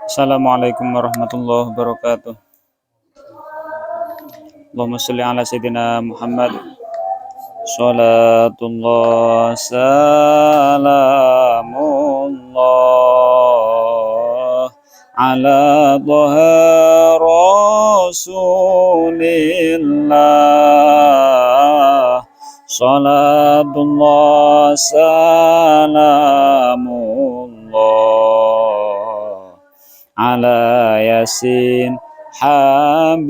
Assalamualaikum warahmatullahi wabarakatuh. Allahumma sholli ala sayyidina Muhammad. Salatullah salamullah ala dhaha rasulillah. Salatullah salamullah ala yasin habibillah.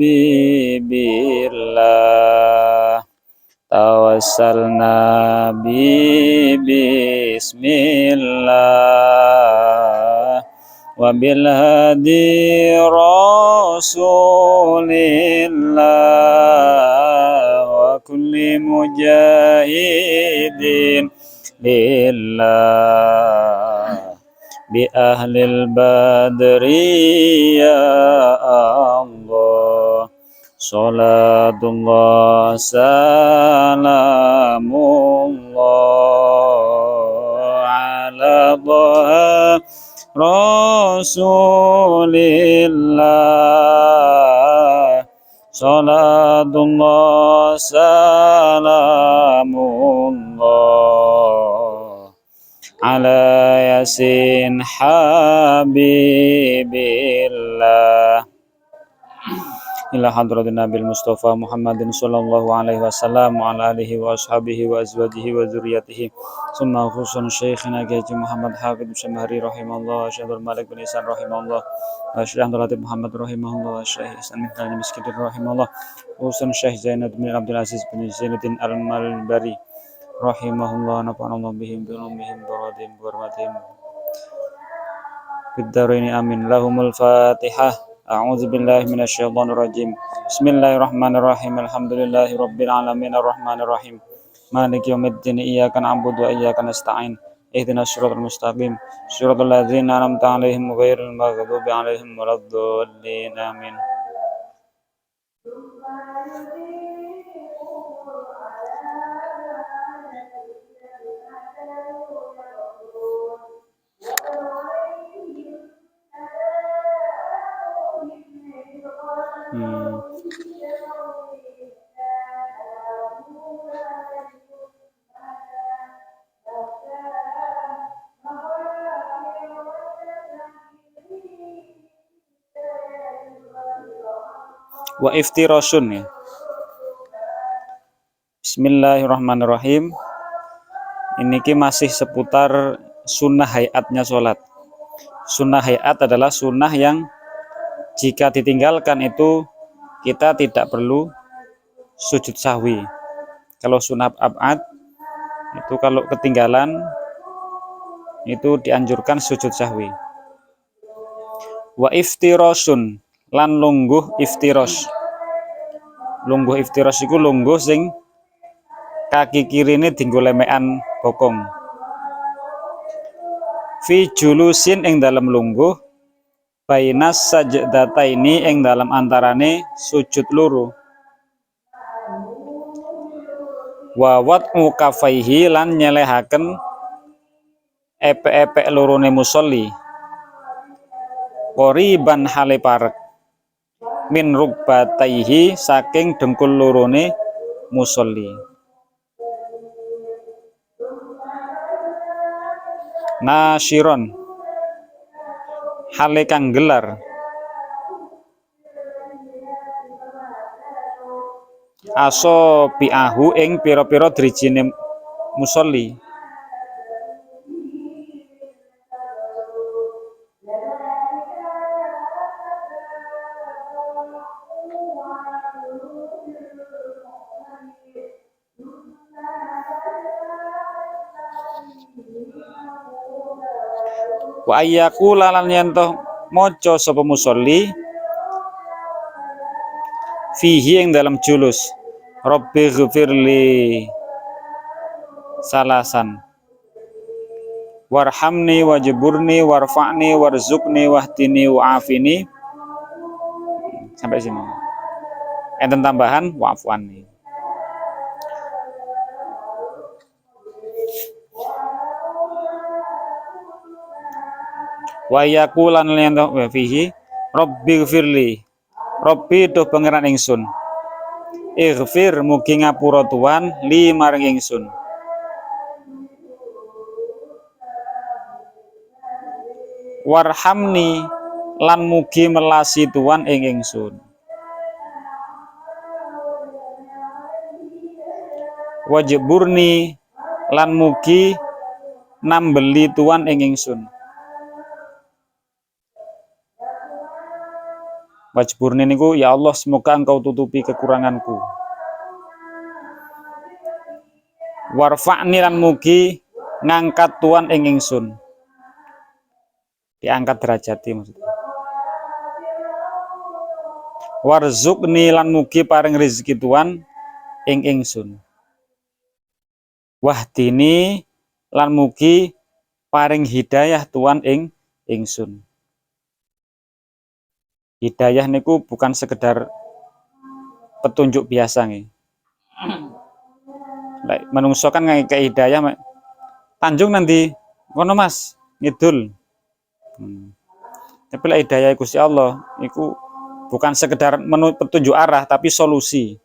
Tawassalna bismillah wa bil hadi rasulillah wa kulli mujahidin lillah bi ahlil badri ya Allah. Salatullah salamullah ala dhaha rasulillah. Salatullah salamullah ala yasin habibillah ila hadratin Nabil Mustafa Muhammadin sallallahu alaihi wasallam wa ala alihi wa ashabihi wa azwajihi wa dzurriyyatihi summa khususan syekhina Haji Muhammad Hafidz Syamhari rahimahullah wa Syaikhul Malik bin Ihsan rahimahullah wa Syekh Abdul Latif Muhammad rahimahullah wa Syekh Ihsan bin Miskitin rahimahullah khususan Syekh Zainad bin Abdul Aziz bin Zainuddin Al-Malbari rahimahullah nafa'anallahu bihim bi ulumihim baradim bi hurmatihim fid dharaini amin. Lahumul Fatihah. A'udzu billahi minasyaitonir rajim. Bismillahirrahmanirrahim. Alhamdulillahi rabbil alamin arrahmanir rahim. Maliki yaumiddin. Iyyaka na'budu wa iyyaka nasta'in. Ihdinas siratal mustaqim. Siratal ladzina an'amta 'alaihim ghairil maghdubi 'alaihim waladdallin. Amin. Wa iftirasun ya. Bismillahirrahmanirrahim. Ini masih seputar sunnah hayatnya sholat. Sunnah hayat adalah sunnah yang jika ditinggalkan itu kita tidak perlu sujud sahwi. Kalau sunnah ab'ad itu kalau ketinggalan itu dianjurkan sujud sahwi. Wa iftirasun lan lungguh iftiros. Lungguh iftiros iku lungguh sing kaki kirine dienggo lemekan bokong. Fi julusin ing dalam lungguh bainas sajdataini ing dalam antarane sujud loro. Wa wat'u kafaihi lan nyelehaken epek-epek lorone musolli. Qoriban hale parek min rukbataihi saking dengkul lorone musolli. Nasyiron hale kang gelar aso bi'ahu ing pira-pira drijine musolli. Wa ayyaku lalan yanto maca sapa musolli fihi ing dalam julus Rabbi ghfirli salasan warhamni wajburni warfa'ni warzuqni wahdini wa'afini sampai sini. Enten tambahan wa'afwani. Wa yaqulan liyanto wa fihi Rabbighfirli. Rabbi do pangeran ingsun. Ighfir mugi ngapura Tuhan li maring ingsun. Warhamni lan mugi melasi Tuhan ing ingsun. Wajburni lan mugi nambeli Tuhan ing ingsun. Wajburni niku ya Allah semoga engkau tutupi kekuranganku. Warfa'ni lan mugi ngangkat Tuhan ing ingsun. Diangkat derajati maksudnya. Warzuqni lan mugi paring rezeki Tuhan ing ingsun. Wahdini lan mugi paring hidayah Tuhan ing ingsun. Hidayah niku bukan sekedar petunjuk biasa nih. Menungso kan kayak hidayah Tanjung nanti kono Mas ngidul. Tapi lah hidayah Gusti Allah iku bukan sekedar petunjuk arah tapi solusi.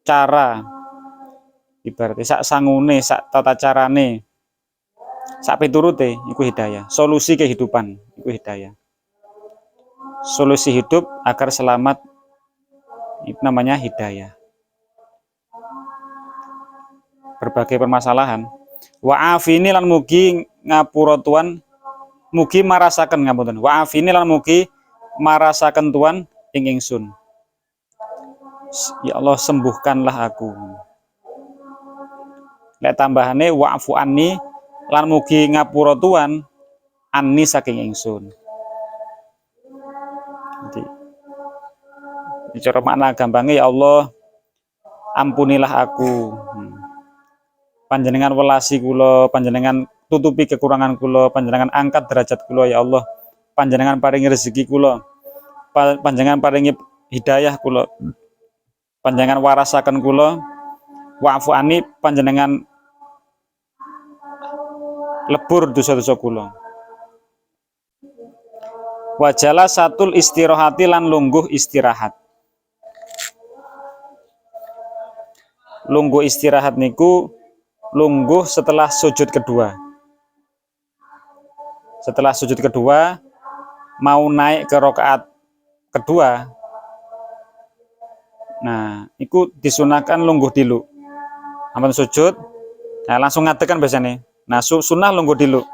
Cara ibaratnya sak sangune, sak tata carane, sak piturute iku hidayah. Solusi kehidupan iku hidayah. Solusi hidup agar selamat itu namanya hidayah. Berbagai permasalahan. Wa afini lan mugi ngapura Tuhan, mugi marasaken ngapunten. Wa afini lan mugi marasaken Tuhan ing ingsun. Ya Allah sembuhkanlah aku. Lek tambahane wa'fu anni lan mugi ngapura Tuhan anni saking ingsun. Jadi cara makna gampangnya ya Allah ampunilah aku. Panjenengan welasi kula, panjenengan tutupi kekurangan kula, panjenengan angkat derajat kula ya Allah. Panjenengan paringi rezeki kula. Panjenengan paringi hidayah kula. Panjenengan warasaken kula. Wa'fu anni panjenengan lebur dosa-dosa kula. Wajala satul istirahati lan lungguh istirahat. Lungguh istirahat niku lungguh setelah sujud kedua. Setelah sujud kedua mau naik ke rakaat kedua. Nah, itu disunahkan lungguh dulu. Ampun sujud, nah langsung ngadekan biasanya. Nah, sunnah lungguh dulu.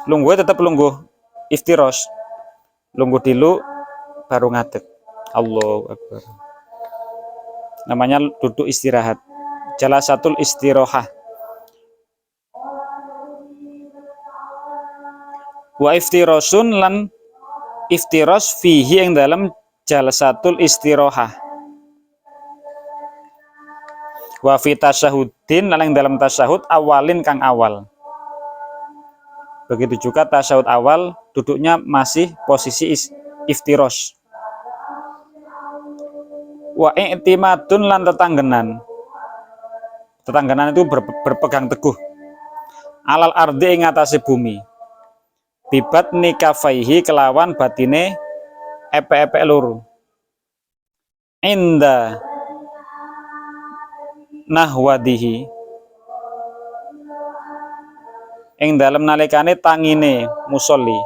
Lungguhnya tetap lungguh iftirosh. Lungguh dulu baru ngadeg. Allahu Akbar. Namanya duduk istirahat. Jalasatul istirahah. Wa iftirosun lan iftiros fihi yang dalam jalasatul istirahah. Wa fi tasyahudin lan yang dalam tasyahud awalin kang awal. Begitu juga tasyahud awal duduknya masih posisi iftiros. Wa i'timadun lan tetanggenan. Tetanggenan itu berpegang teguh. Alal ardi ing atase bumi. Bibat nikafaihi kelawan batine epe-epe loro. Inda nahwadihi ing dalem nalikane tangine musolli.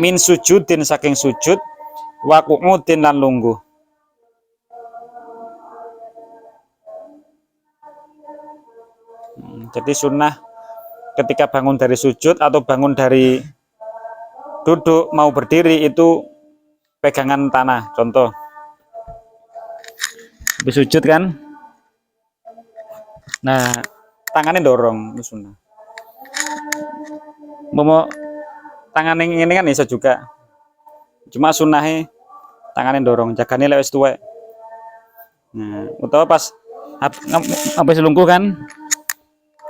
Min sujudin saking sujud wa qu'udin lan lungguh. Jadi sunnah ketika bangun dari sujud atau bangun dari duduk mau berdiri itu pegangan tanah. Contoh habis sujud kan, nah tangannya dorong, itu sunnah. Mau tangan ini kan bisa juga, cuma sunnahnya tangannya dorong, jagane lewes tuwek. Nah, utawa pas habis lungguh kan,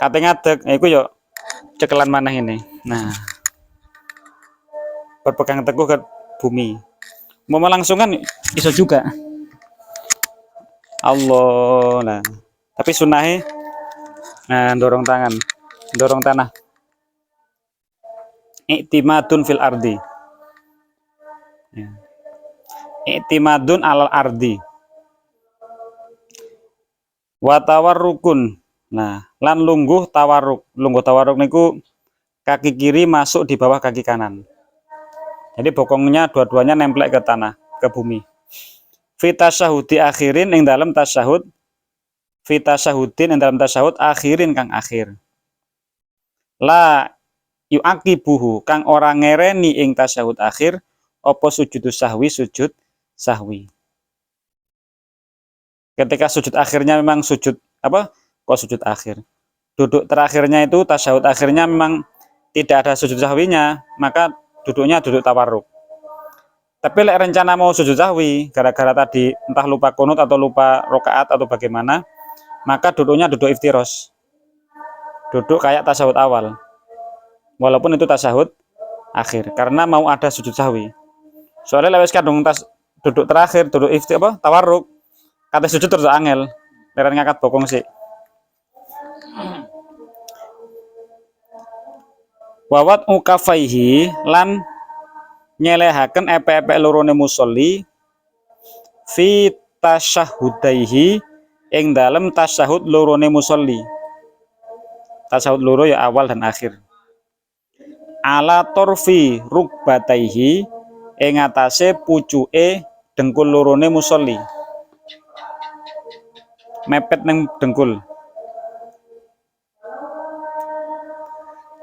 kate ngadeg, iku yo cekelan manah ini. Nah, berpegang teguh ke bumi. Mau langsung kan bisa juga. Allah. Nah, tapi sunnahnya nah dorong tangan, dorong tanah. Iktimadun fil ardi. Ya. Iktimadun alal ardi. Wa tawarrukun. Nah, lan lungguh tawarruk. Lungguh tawarruk niku kaki kiri masuk di bawah kaki kanan. Jadi bokongnya dua-duanya nemplek ke tanah, ke bumi. Fita syahudi akhirin ing dalam tasyahud. Fita syahudin ing dalam tasyahud akhirin kang akhir. La yu'aqibuhu kang orang ngereni ing tasyahud akhir apa sujud sahwi sujud sahwi. Ketika sujud akhirnya memang sujud apa? Kok sujud akhir? Duduk terakhirnya itu tasyahud akhirnya memang tidak ada sujud sahwinya, maka duduknya duduk tawarruk. Tapi lek rencana mau sujud sahwi gara-gara tadi entah lupa kunut atau lupa rokaat atau bagaimana, maka duduknya duduk iftiros. Duduk kayak tasyahud awal. Walaupun itu tasyahud akhir karena mau ada sujud sahwi. Soalnya lewes kadung tas duduk terakhir, duduk ifti apa? Tawarruk. Kata sujud terus angel. Leren ngangkat bokong sih. Wawat ukafaihi lan nyelehaken epe-epe lorone musolli fi tasyahudaihi ing dalem tasyahud lorone musolli. Tasyahud loro ya awal dan akhir. Ala torfi rukbataihi ing atase pucuke dengkul lorone musolli. Mepet neng dengkul.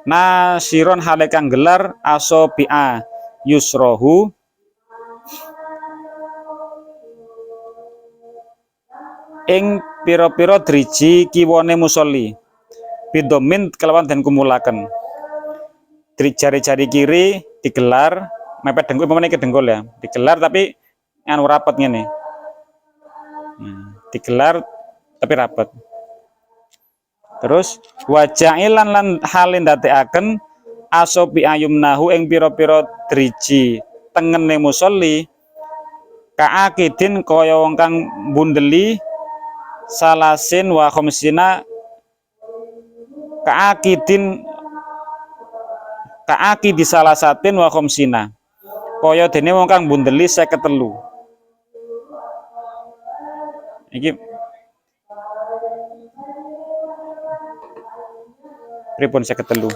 Nasiron hale kang gelar asobi'a yusrohu ing pira-pira driji kiwane musolli bidomin kelawan dan kumulaken jari-jari kiri digelar mepet dengkul pemene ke dengkul ya digelar tapi anu rapet ngene digelar tapi rapet. Terus waja'ilan lan halin ndateaken asobi ayumnahu ing pira-pira driji tengene musolli kaakidin kaya wong kang bundeli salasin wa khamsina kaakidi salasatin wa khamsina kaya dene wong kang bundeli 53. Iki pripun 53.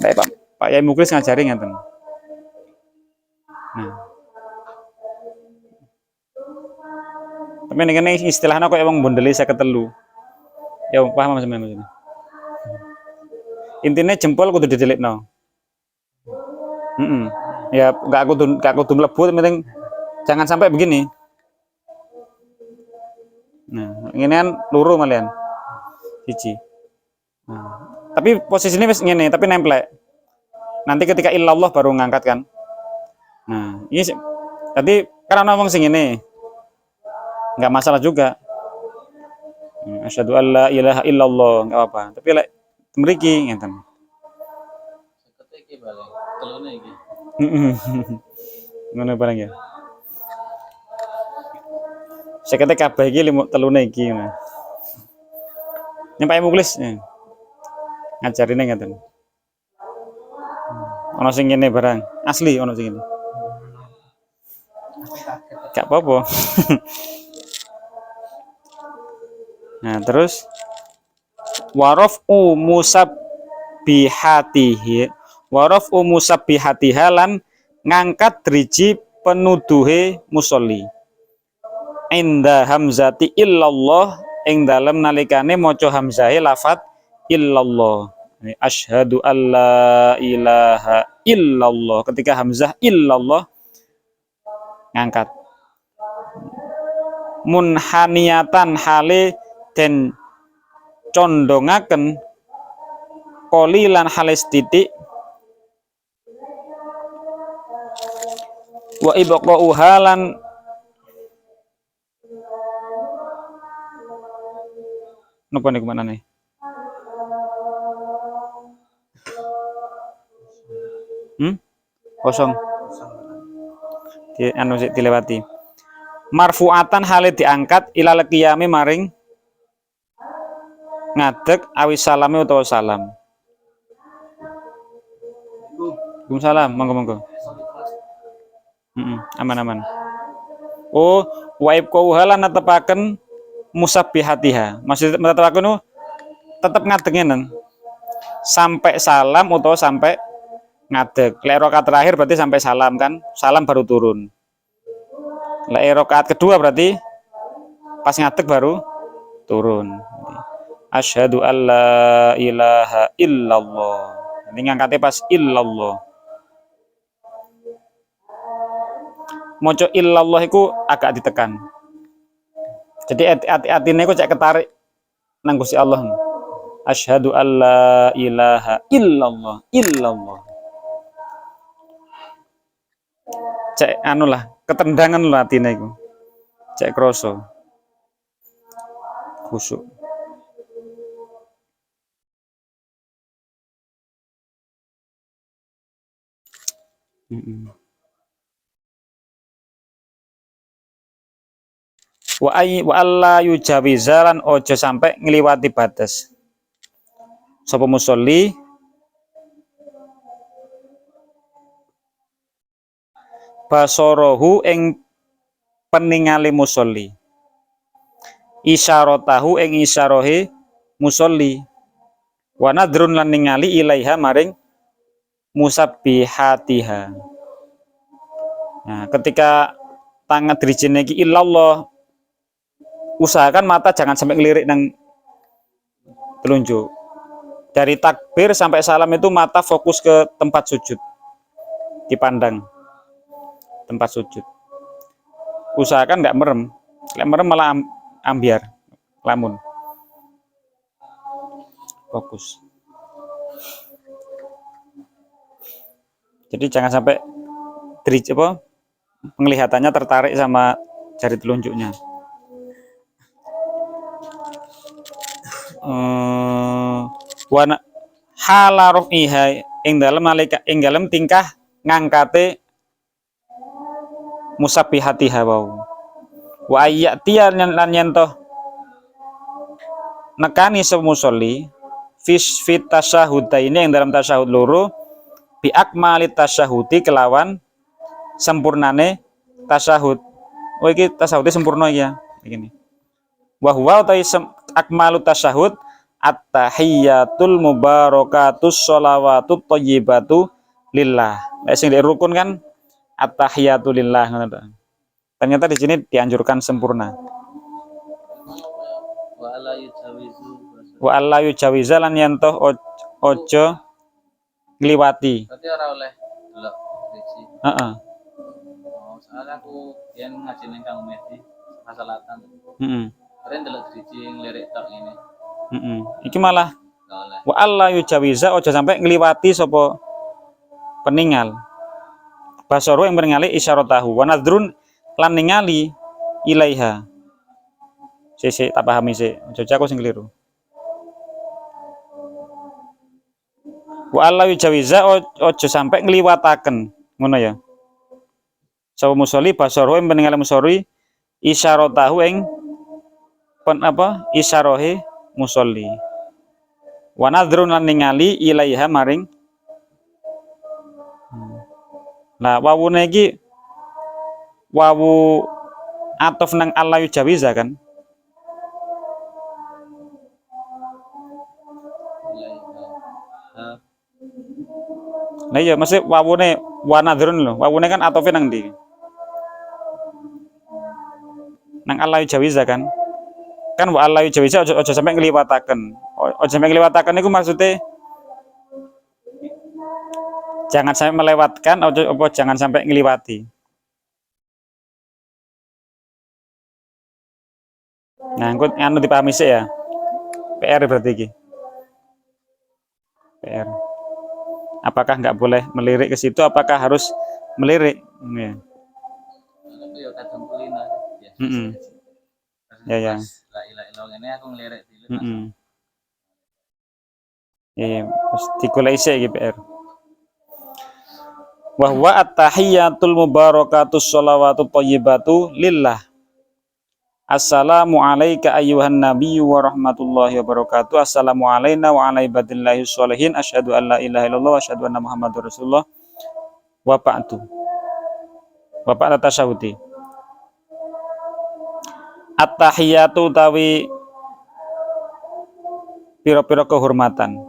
Baik Pak Yai Muklis ngajari ngeten. Nah. Tapi ini istilahnya kok emang bundeli 53. Ya paham sampeyan. Intinya jempol kudu didelikno. Ya gak kudu mlebu penting jangan sampai begini. Nah, ini kan luru malian. Siji. Nah, tapi posisinya wis ngene, tapi nemplek. Nanti ketika illallah baru ngangkat kan. Nah, ini tadi kan ana wong sing ngene. Enggak masalah juga. Asyhadu alla ilaha illallah, enggak apa-apa. Tapi lek mriki ngeten. Sekete iki bareng, telune iki. Ngono bareng ya. Sekete kabeh iki telune iki. Ini Pak Muklis ngajarine ngeten. Ono sing ngene barang, asli ono sing ngene. Gak apa-apa. Nah, terus waraf'u musabbihatihi waraf'u musabbihatiha lan ngangkat driji penuduhe musolli. Inda hamzati illallah ing dalem nalikane maca hamzahe lafat illallah. Asyhadu alla ilaha illallah. Ketika hamzah illallah ngangkat. Munhaniyatan hale den condongaken qolilan halis titik wa ibqa'u halan napa niku manane kosong di anu dilewati marfu'atan hale diangkat ilal qiyami maring ngadeg awis salame utawa salam. Waalaikumsalam, monggo. Aman. Oh, waib kauhala netepaken musabbihatiha. Maksud netepaken tetep ngadegenen sampai salam utawa sampai ngadeg. Lek rakaat terakhir berarti sampai salam kan? Salam baru turun. Lek rakaat kedua berarti pas ngadeg baru turun. Asyhadu alla ilaha illallah. Ini ngangkatnya pas illallah. Moco illallah iku agak ditekan. Jadi hati-hatine iku cek ketarik nang Gusti Allah. Asyhadu alla ilaha illallah. Cek anu lah, ketendangan lho atine iku. Cek kroso. Khusyuk. Wa alla yujawizalan ojo sampai ngliwati batas. Sapa musolli basorohu ing peningali musolli, isyaratahu ing isyarohe musolli, wa nadrun lan ningali ilaiha maring musabbihatiha. Nah, ketika tangan dirijine iki illallah, usahakan mata jangan sampai ngelirik nang telunjuk. Dari takbir sampai salam itu mata fokus ke tempat sujud, dipandang tempat sujud. Usahakan nggak merem, nggak merem malah ambiar, lamun fokus. Jadi jangan sampai penglihatannya tertarik sama jari telunjuknya. Wana halarof iha ing dalem tingkah ngangkate musabbihatiha wau. Wa ayyatiya lan yentoh nekani semusolli fit tasyahudaini yang dalam tasyahud loro bi akmalit tasyahudi kelawan sempurnane tasyahud. Oh iki tasyahudnya sempurna ya begini. Wa huwa akmalut tasyahud at-tahiyyatul mubarakatus sholawatut thayyibatu lillah. Nek sing rukun kan at-tahiyyatu lillah. Ternyata di sini dianjurkan sempurna. Wa alla yujawiza lan yantoh ojo ngliwati. Berarti ora oleh delok driji. Heeh. Oh, soalnya aku yen ngaji ning Kang Mehdi masalatan. Keren delok driji ngelirik tok ngene. Iki malah wa alla yujawiza ojo sampai ngliwati sapa peningal. Basaru yang ningali isyaratahu wa nadrun lan ningali ilaiha. Sik tak pahami sik. Ojo aku sing keliru. Wa alla yujawiza ojo sampai ngliwataken, ngono ya. Sapa musolli basaru yang ningali musolli isyaratahu ing isyarohe musolli. Wa nadrun lan ningali ilaiha maring. Nah, wawune iki wawu atof nang alla yujawiza kan? Nah iya, maksud wawune wa nadrun lho. Wawune kan atofnya nang ndi? Nang alla yujawiza kan? Kan wa alla yujawiza ojo sampai ngliwataken. Ojo sampai ngliwataken iku maksudnya jangan sampai melewatkan ojo jangan sampai ngliwati. Nah, engko anu dipahami sik ya. PR berarti iki. PR. Apakah nggak boleh melirik ke situ? Apakah harus melirik? Ya. Tapi ya kadang kulina. Ya. La ilaha illallah ngene aku ngelirik dulu. Ya, mesti golek sik iki PR. Wa huwa at-tahiyyatul mubarakatus sholawatut thayyibatu lillah. Assalamu alayka ayyuhan nabiyyu wa rahmatullahi wabarakatuh. Assalamu alayna wa ala ibadillahi sholihin. Asyhadu an la ilaha illallah wa asyhadu anna Muhammadur Rasulullah. Wa ba'du. Wa ba'da tasyahudi. At-tahiyatu utawi pira-pira kehormatan.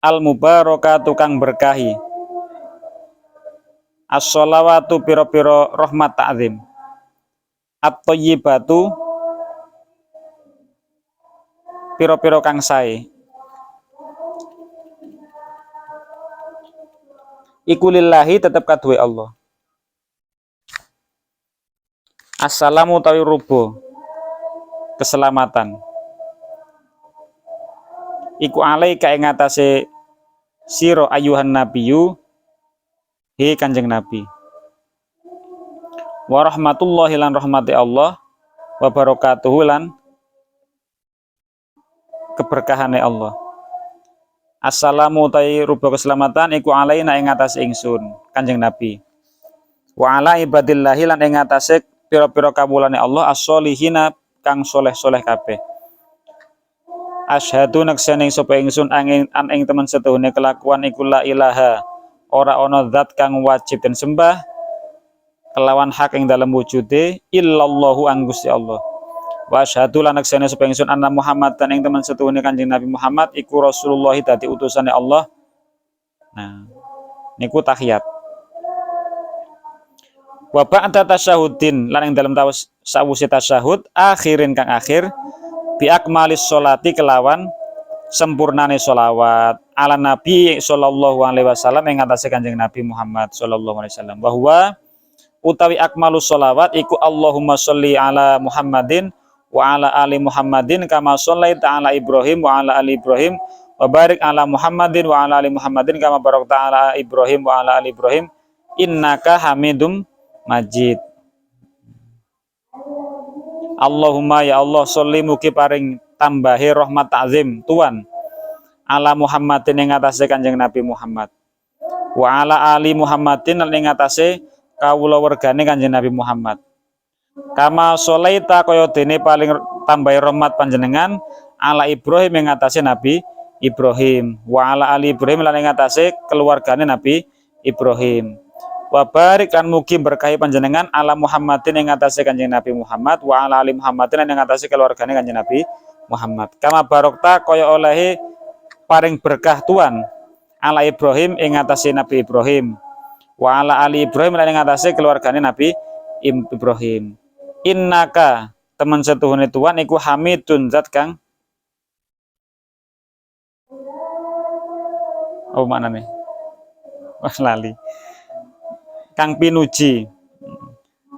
Al-mubarakatu kang berkahi. As-sholawatu pira-pira rahmat ta'zim. At-thayyibatu pira-pira kang sae. Iku lillahi tetep kaduwe Allah. Assalamu utawi rubo keselamatan. Iku alaika ing atase sira ayuhan nabiyyu he Kanjeng Nabi. Wa rahmatullahi lan rahmati Allah wa barakatuhu lan keberkahane Allah. Assalamu utawi rupa keselamatan iku alaina ing atase ingsun Kanjeng Nabi. Wa ala ibadillahi lan ing atase pira-pira kawulane Allah as-sholihina kang soleh-soleh kabeh. Asyhadu naksane sapa ingsun ing temen setuhune kelakuan iku la ilaha ora ana zat kang wajib den sembah kelawan hak ing dalam wujude illallahu Gusti Allah. Wa asyhadu lan naksane sapa ingsun anna Muhammadan ing temen setuhune Kanjeng Nabi Muhammad iku Rasulullah dadi utusane Allah. Nah, niku tahiyat. Wa ba'da tasyahudin lan ing dalem sawise tasyahud akhirin kang akhir bi akmalis sholati kelawan sempurnane sholawat ala Nabi sallallahu alaihi wasallam ing atase Kanjeng Nabi Muhammad sallallahu alaihi wasallam. Wa huwa utawi akmalus sholawat iku Allahumma sholli ala Muhammadin wa ala ali Muhammadin kama shollaita ala Ibrahim wa ala ali Ibrahim wa barik ala Muhammadin wa ala ali Muhammadin kama barakta ala Ibrahim wa ala ali Ibrahim innaka Hamidum Majid. Allahumma ya Allah sholli mugi paring tambahi rahmat ta'zim Tuhan ala Muhammadin ing atase Kanjeng Nabi Muhammad wa ala ali Muhammadin lan ing atase kawula wergane Kanjeng Nabi Muhammad. Kama sholaita kaya dene paling tambahi rahmat panjenengan ala Ibrahim ing atase Nabi Ibrahim wa ala ali Ibrahim lan ing atase keluargane Nabi Ibrahim. Wa barik lan mugi berkahi panjenengan ala Muhammadin ing atase Kanjeng Nabi Muhammad wa ala ali Muhammadin lan ing atase keluargane Kanjeng Nabi Muhammad. Kama barokta kaya olehe paring berkah Tuhan ala Ibrahim ing atase Nabi Ibrahim wa ala ali Ibrahim lan ing atase keluargane Nabi Ibrahim. Innaka teman setuhune Tuhan iku Hamidun zat kang oh maknane wah lali kang pinuji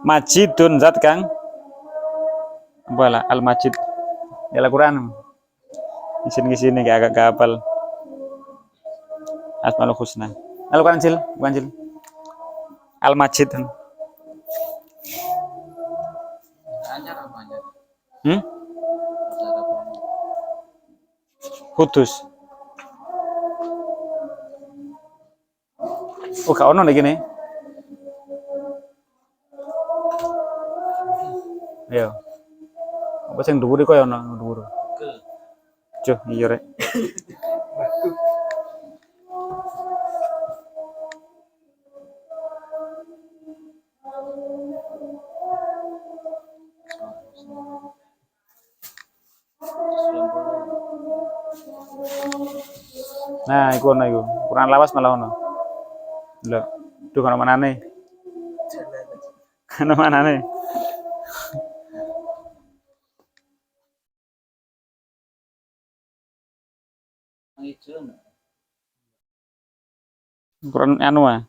Majidun zat kang wala al Majid ya Al-Qur'an isin-isine agak hafal Asmaul Husna Al-Qur'an Cil bukan Cil Al-Majid. Ajar apa ajar? Ajar apa? Kudus. Oh, gak ono lagi nih. Ayo. Apa sing dhuwur iku ya ono dhuwur. Cuh, iya rek. Nah, iku ono iku. Kurang lawas malah ono. Lho, duh ono manane. Ono manane. Kurang anu ah.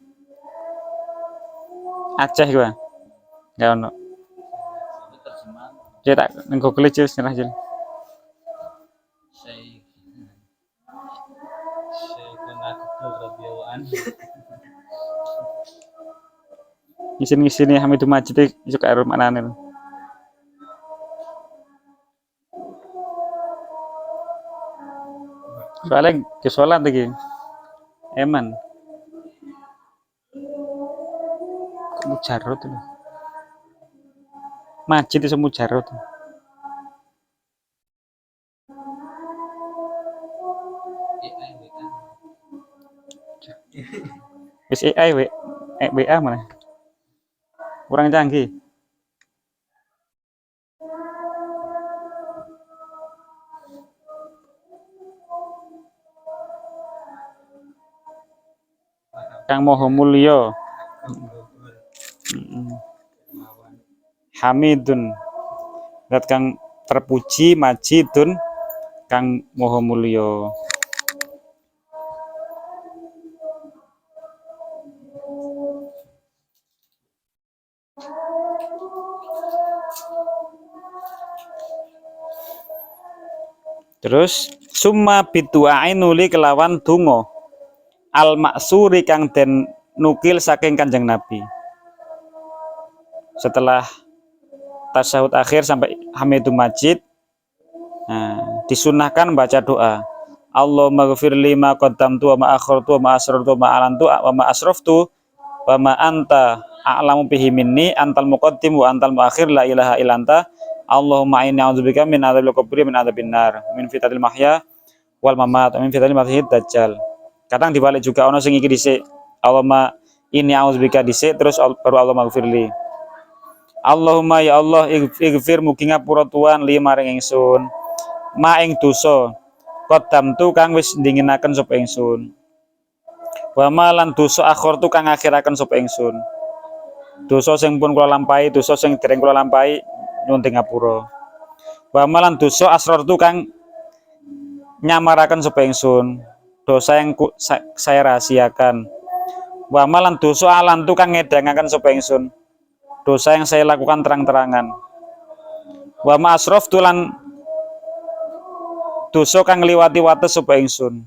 Aceh iku ah. Enggak ono. Itu terjemahan Cetak ning Google aja nyerah aja. Syekhuna Google radhiyallahu anhu. Ngisin-ngisini Hamidum Majid iso karo manane. Soalnya ke sholat lagi. Eman. Mujarrad itu. Majid iso mujarad. Wis AI WA mana? Kurang canggih. Kang Maha Mulya. Hamidun. Zat kang terpuji, Majidun kang Maha Mulya. Terus summa bidu'ain nuli kelawan donga al maksuri kang den nukil saking Kanjeng Nabi. Setelah tasyahud akhir sampai Hamidum Majid, disunahkan baca doa. Allahumma ghfirli ma qaddamtu wa ma akhartu wa ma asrartu wa ma alantu wa ma asraftu wa ma anta a'lamu bihi minni antal muqaddim wa antal muakhir la ilaha illa anta. Allahumma inni a'udzubika min adzabil qabri min adzabin nar min fitnatil mahya wal mamat min fitnatil masiihid dajjal. Kadang dibalik juga ono sing iki dhisik. Allahumma inni a'udzubika dhisik terus baru Allahumma ghfirli. Allahumma ya Allah ighfir mugi ngapura Tuhan li maring ingsun ma ing dosa qaddamtu kang wis ndinginaken sapa ingsun. Wa malan dosa akhirtu kang akhiraken sapa ingsun. Dosa sing pun kula lampahi, dosa sing dereng kula lampahi nyuwun ngapura. Wa malan dosa asrartu kang nyamaraken sapa ingsun. Dosa yang saya rahasiakan. Wa malan dosa alantu kang ngedangaken sapa ingsun. Dosa yang saya lakukan terang-terangan. Wa ma asraftu lan dosa kang ngliwati wates sapa ingsun.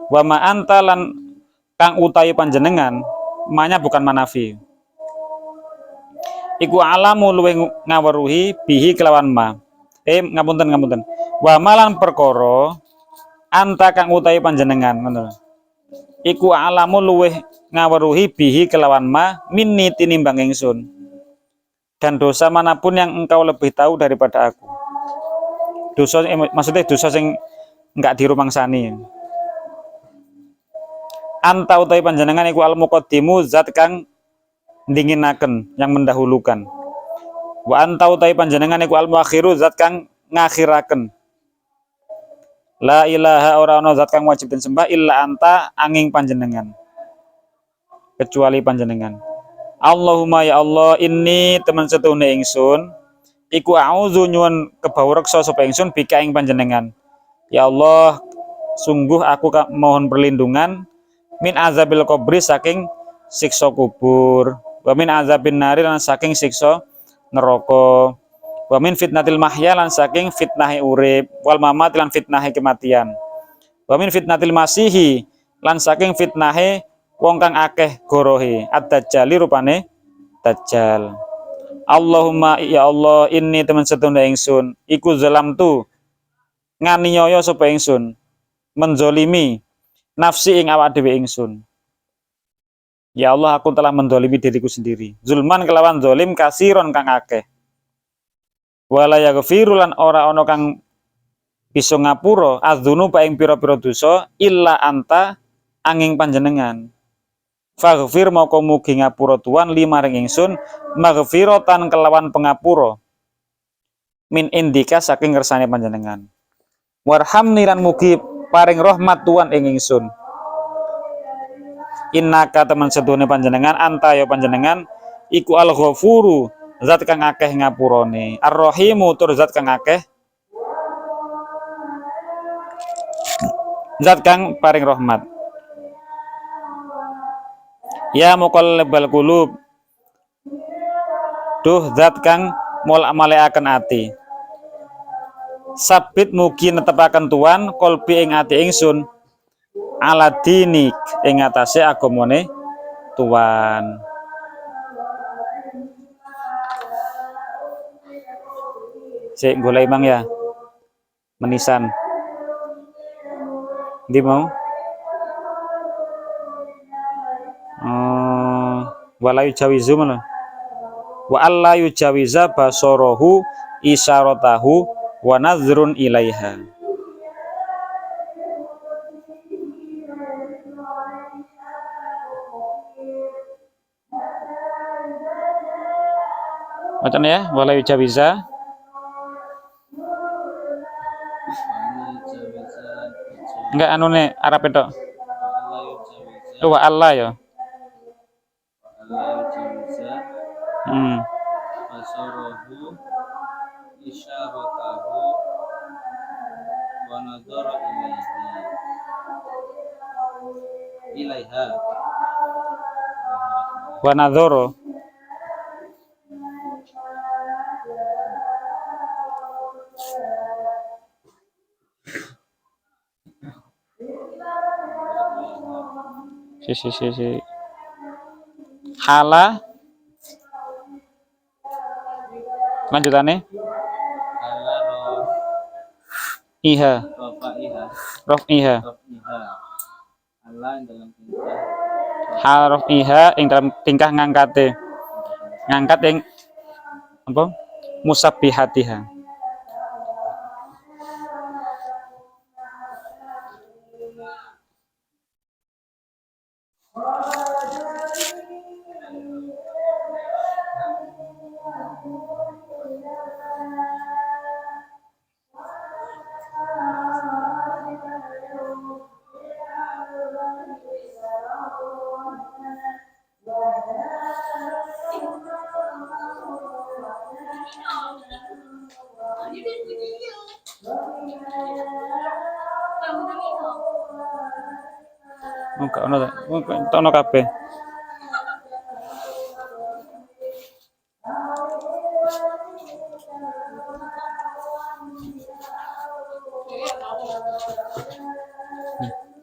Wa ma anta lan kang utawi panjenengan, manya bukan manafi. Iku alamu luwih ngaweruhi bihi kelawan ma. Ngapunten. Wa malan perkara anta kang utawi panjenengan, ngono. Iku alamu luwih ngaweruhi bihi kelawan ma minni tinimbang ingsun. Dan dosa manapun yang engkau lebih tahu daripada aku. Dosa maksudnya dosa sing enggak dirumangsani. Anta utawi panjenengan iku al muqaddimu zat kang ndinginaken yang mendahulukan. Wa anta utawi panjenengan iku al muakhiru zat kang ngakhiraken. La ilaha ora ana zat kang wajib den sembah illa anta angin panjenengan. Kecuali panjenengan. Allahumma ya Allah inni temen setune ingsun iku auzu nyuwun kebawreksa sapa ingsun bika ing panjenengan. Ya Allah, sungguh aku mohon perlindungan min azabil qabri saking siksa kubur, wa min azabin nari lan saking siksa neraka, wa min fitnatil mahya lan saking fitnahe urip, wal mamat lan fitnahe kematian, wa min fitnatil masihi lan saking fitnahe wong kang akeh gorohe, ad-dajjali rupane dajjal. Allahumma ya Allah inni temen setune ingsun iku zalamtu nganiaya sapa ingsun menzolimi nafsi ing awak dhewe ingsun. Ya Allah, aku telah mendolimi diriku sendiri. Zulman kelawan zolim kasiron kang akeh. Wala yaghfiru lan ora ana kang bisa ngapura adzunu ing pira-pira dosa illa anta angin panjenengan. Faghfir moko mugi ngapura Tuhan limaring ingsun maghfiratan kelawan pengapura min indika saking ngersane panjenengan. Warhamni lan mugi paring rahmat Tuhan ing ingsun. Innaka teman sedune panjenengan anta ya panjenengan iku al-ghafuru zat kang akeh ngapurane, ar-rahimu tur zat kang akeh zat kang paring rahmat. Ya muqallibal qulub duh zat kang molak-malikaken ati. Sabit mugi netepaken Tuhan kolbi ing ati ingsun ala dinik ing atase agamane Tuhan. Sik golek Mang ya. Menisan. Ndi mau? Wala yujawizu mana? Wa alla yujawiza basarahu isyaratahu wa nadhrun ilaiha. Macam ya, wala yujawiza. Enggak anu nih Arab itu. Wa alla ya. Basarahu isyaratahu wa nadhara ilaiha. Wa nadhara. Si. Hala lanjutannya iha rof iha hal rof iha yang dalam tingkah ngangkat yang apa musabbihatiha. Ono kabeh.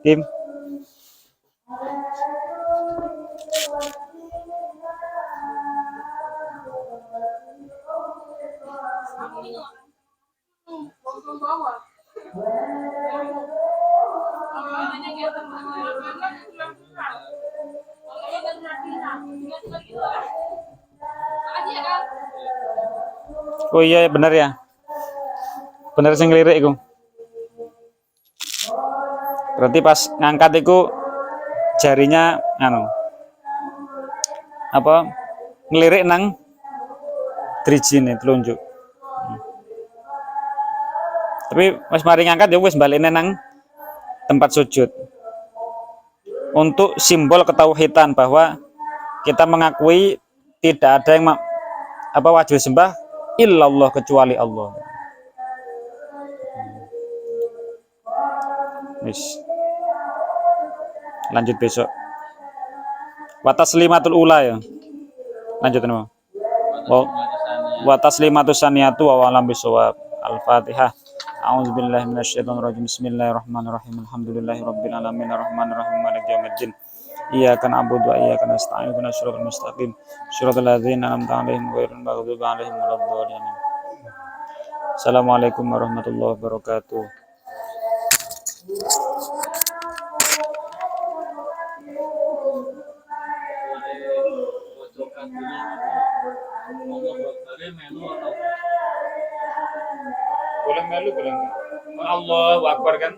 Tim. Oh iya benar ya. Benar sing lirik iku. Berarti pas ngangkat iku jarinya anu apa ngelirik nang drijine telunjuk. Tapi pas mari ngangkat ya wis balikne nang tempat sujud. Untuk simbol ketauhidan bahwa kita mengakui tidak ada yang wajib sembah illallah kecuali Allah. Wis. Lanjut besok. Wa taslimatul ula ya. Lanjut nama. Wa taslimatus saniyatu wa alam bisawab. Al-Fatihah. A'udzubillahi minasyaitonirrajim. Bismillahirrahmanirrahim. Alhamdulillahirabbil alamin arrahmanirrahim maliki yaumiddin. Iyyaka na'budu wa iyyaka nasta'in. Ihdinas siratal mustaqim. Shiratal ladzina an'amta 'alaihim ghairil maghdubi 'alaihim waladdallin. Assalamualaikum warahmatullahi wabarakatuh. Boleh melu boleh enggak? Allahu Akbar kan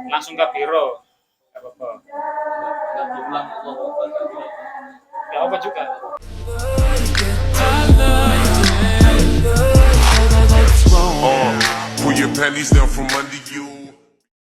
langsung kabiro. Enggak apa-apa. Enggak diulang Allahu Akbar. Enggak apa juga. Pull your panties down from under